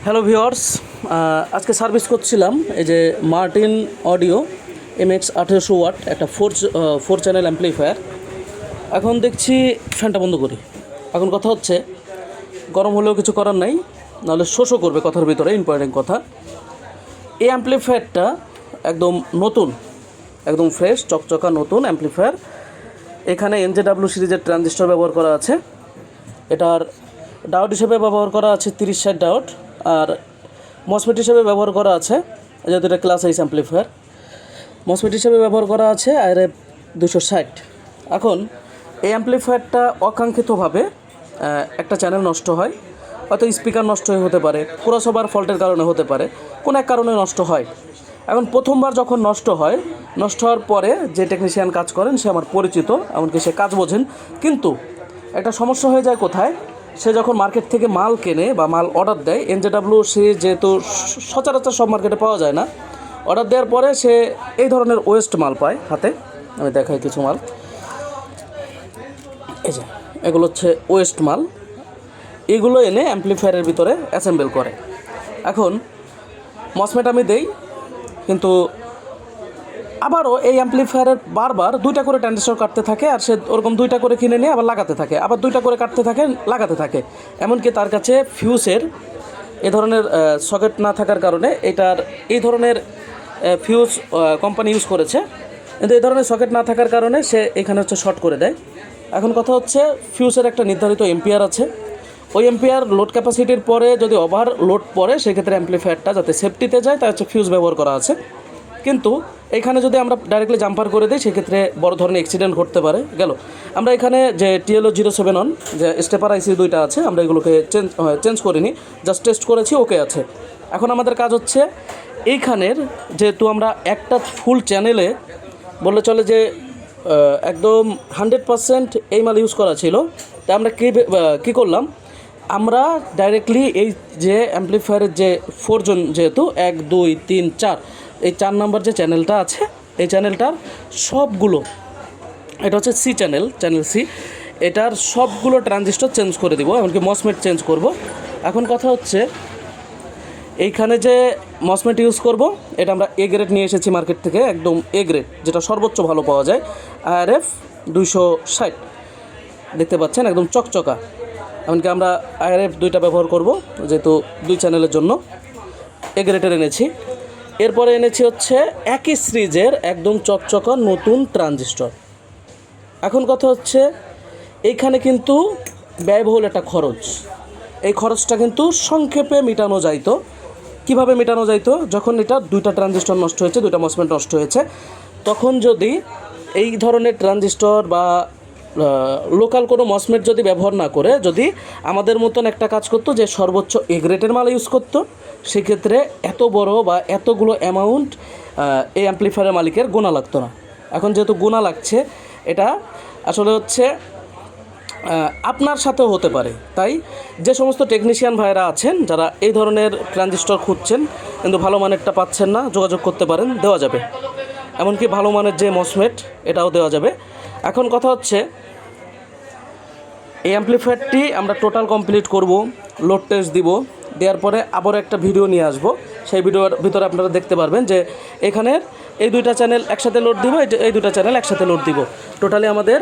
Hello viewers, আজকে service করছিলাম এই যে মার্টিন অডিও MX 1800 ওয়াট একটা ফোর চ্যানেল অ্যাম্প্লিফায়ার। এখন দেখছি ফ্যানটা বন্ধ করি। এখন কথা হচ্ছে গরম হলেও কিছু করার নাই, নাহলে শোষও করবে কথার ভিতরে। ইম্পর্টেন্ট কথা, এই অ্যাম্প্লিফায়ারটা একদম নতুন, একদম ফ্রেশ চকচকা নতুন অ্যাম্প্লিফায়ার। এখানে NJW সিরিজের ট্রানজিস্টর ব্যবহার করা আছে। এটার ডায়োড হিসেবে ব্যবহার করা আছে 3060 ডায়োড, আর মসফেট হিসেবে ব্যবহার করা আছে, যেহেতু এটা ক্লাস আইস অ্যাম্প্লিফায়ার, মসফেট হিসেবে ব্যবহার করা আছে RF 260। এখন এই অ্যাম্প্লিফায়ারটা অকাঙ্ক্ষিতভাবে একটা চ্যানেল নষ্ট হয়, হয়তো স্পিকার নষ্ট হতে পারে, ক্রসওভার ফল্টের কারণে হতে পারে, কোনো এক কারণে নষ্ট হয়। এখন প্রথমবার যখন নষ্ট হয়, নষ্ট হওয়ার পরে যে টেকনিশিয়ান কাজ করেন সে আমার পরিচিত, এমনকি সে কাজ বোঝেন। কিন্তু একটা সমস্যা হয়ে যায় কোথায়, সে যখন মার্কেট থেকে মাল কেনে বা মাল অর্ডার দেয়, NJW সিরিজ যেহেতু সচরাচর সব মার্কেটে পাওয়া যায় না, অর্ডার দেওয়ার পরে সে এই ধরনের ওয়েস্ট মাল পায় হাতে। আমি দেখাই কিছু মাল, এই যে এগুলো হচ্ছে ওয়েস্ট মাল। এগুলো এনে অ্যাম্প্লিফায়ারের ভিতরে অ্যাসেম্বল করে। এখন মসফেট আমি দেই, কিন্তু আবারও এই অ্যাম্প্লিফায়ারের বারবার দুইটা করে ট্রানজিস্টর কাটতে থাকে, আর সে ওরকম দুইটা করে কিনে নিয়ে আবার লাগাতে থাকে, আবার দুইটা করে কাটতে থাকে, লাগাতে থাকে। এমনকি তার কাছে ফিউজের এ ধরনের সকেট না থাকার কারণে, এটার এই ধরনের ফিউজ কোম্পানি ইউজ করেছে, কিন্তু এই ধরনের সকেট না থাকার কারণে সে এখানে হচ্ছে শর্ট করে দেয়। এখন কথা হচ্ছে ফিউজের একটা নির্ধারিত এম্পিয়ার আছে, ওই এম্পিয়ার লোড ক্যাপাসিটির পরে যদি ওভার লোড পড়ে, সেক্ষেত্রে অ্যাম্প্লিফায়ারটা যাতে সেফটিতে যায় তাই হচ্ছে ফিউজ ব্যবহার করা আছে। কিন্তু এখানে যদি আমরা ডাইরেক্টলি জাম্পার করে দিই, সেক্ষেত্রে বড় ধরনের অ্যাক্সিডেন্ট ঘটতে পারে। গেল, আমরা এখানে যে TLO 07 যে স্টেপার IC দুইটা আছে, আমরা এগুলোকে চেঞ্জ করিনি, জাস্ট টেস্ট করেছি, ওকে আছে। এখন আমাদের কাজ হচ্ছে এইখানের, যেহেতু আমরা একটা ফুল চ্যানেলে বললে চলে যে একদম 100% এই মাল ইউজ করা ছিল, তাই আমরা কী করলাম, আমরা ডাইরেক্টলি এই যে অ্যাম্প্লিফায়ারের যে 4 জন, যেহেতু 1 2 3 4, এই 4 নম্বর যে চ্যানেলটা আছে, এই চ্যানেলটার সবগুলো, এটা হচ্ছে চ্যানেল C, এটার সবগুলো ট্রানজিস্টর চেঞ্জ করে দিব, এমনকি মসমেট চেঞ্জ করব। এখন কথা হচ্ছে এইখানে যে মসমেট ইউজ করব, এটা আমরা A গ্রেড নিয়ে এসেছি মার্কেট থেকে, একদম A গ্রেড, যেটা সর্বোচ্চ ভালো পাওয়া যায়, RF 260 দেখতে পাচ্ছেন, একদম চকচকা। এমনকি আমরা RF 2টা ব্যবহার করব, যেহেতু 2 চ্যানেলের জন্য A গ্রেডের এনেছি। এরপরে এনেছি হচ্ছে একই সিরিজের একদম চকচকা নতুন ট্রানজিস্টর। এখন কথা হচ্ছে এইখানে কিন্তু ব্যয়বহুল একটা খরচ, এই খরচটা কিন্তু সংক্ষেপে মেটানো যাইতো। কিভাবে মেটানো যাইতো, যখন এটা 2টা ট্রানজিস্টর নষ্ট হয়েছে, 2টা মসফেট নষ্ট হয়েছে, তখন যদি এই ধরনের ট্রানজিস্টর বা লোকাল কোনো মসমেট যদি ব্যবহার না করে, যদি আমাদের মতন একটা কাজ করতো যে সর্বোচ্চ A গ্রেডের মাল ইউজ করতো, সেক্ষেত্রে এত বড় বা এতগুলো অ্যামাউন্ট এই অ্যাম্প্লিফায়ারের মালিকের গোনা লাগতো না। এখন যেহেতু গোনা লাগছে, এটা আসলে হচ্ছে আপনার সাথেও হতে পারে। তাই যে সমস্ত টেকনিশিয়ান ভাইরা আছেন, যারা এই ধরনের ট্রানজিস্টর খুঁজছেন কিন্তু ভালো মানেরটা পাচ্ছেন না, যোগাযোগ করতে পারেন, দেওয়া যাবে। এমনকি ভালো মানের যে মসমেট, এটাও দেওয়া যাবে। এখন কথা হচ্ছে এই অ্যাম্প্লিফায়ারটি আমরা টোটাল কমপ্লিট করব, লোড টেস্ট দিব, দেওয়ার পরে আবার একটা ভিডিও নিয়ে আসব। সেই ভিডিওর ভিতরে আপনারা দেখতে পারবেন যে এখানের এই 2টা চ্যানেল একসাথে লোড দিব, এই 2টা চ্যানেল একসাথে লোড দিব। টোটালি আমাদের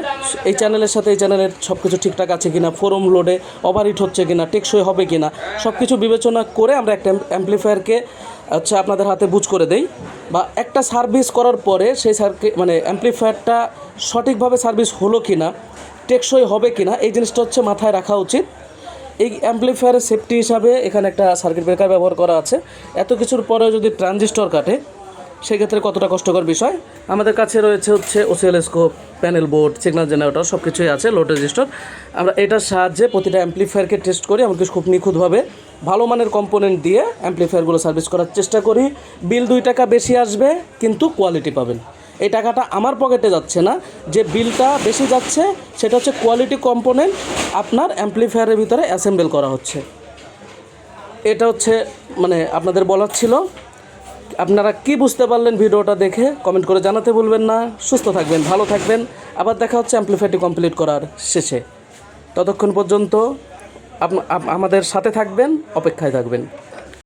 এই চ্যানেলের সাথে এই চ্যানেলের সব কিছু ঠিকঠাক আছে কিনা, ফোরম লোডে ওভারহিট হচ্ছে কিনা, টেকসই হবে কিনা, সব কিছু বিবেচনা করে আমরা একটা অ্যাম্প্লিফায়ারকে আপনাদের হাতে বুঝ করে দেই, বা একটা সার্ভিস করার পরে সেই মানে অ্যাম্প্লিফায়ারটা সঠিকভাবে সার্ভিস হলো কিনা, টেকসই হবে কিনা, এই জিনিসটা হচ্ছে মাথায় রাখা উচিত। এই অ্যাম্প্লিফায়ারের সেফটি হিসাবে এখানে একটা সার্কিট ব্রেকার ব্যবহার করা আছে। এত কিছুর পরেও যদি ট্রানজিস্টর কাটে, সেক্ষেত্রে কতটা কষ্টকর বিষয়। আমাদের কাছে রয়েছে হচ্ছে oscilloscope, panel board, signal generator, সব কিছুই আছে, লোড রেজিস্টার। আমরা এটার সাহায্যে প্রতিটা অ্যাম্প্লিফায়ারকে টেস্ট করি, এমনকি খুব নিখুঁতভাবে ভালো মানের কম্পোনেন্ট দিয়ে অ্যাম্প্লিফায়ারগুলো সার্ভিস করার চেষ্টা করি। বিল 2 টাকা বেশি আসবে, কিন্তু কোয়ালিটি পাবেন। এই টাকাটা আমার পকেটে যাচ্ছে না, যে বিলটা বেশি যাচ্ছে সেটা হচ্ছে কোয়ালিটি কম্পোনেন্ট আপনার অ্যাম্প্লিফায়ারের ভিতরে অ্যাসেম্বল করা হচ্ছে। এটা হচ্ছে মানে আপনাদের বলার ছিল। আপনারা কি বুঝতে পারলেন ভিডিওটা দেখে কমেন্ট করে জানাতে ভুলবেন না। সুস্থ থাকবেন, ভালো থাকবেন। আবার দেখা হচ্ছে অ্যাম্প্লিফায়ারটি কমপ্লিট করার শেষে। ততক্ষণ পর্যন্ত আমাদের সাথে থাকবেন, অপেক্ষায় থাকবেন।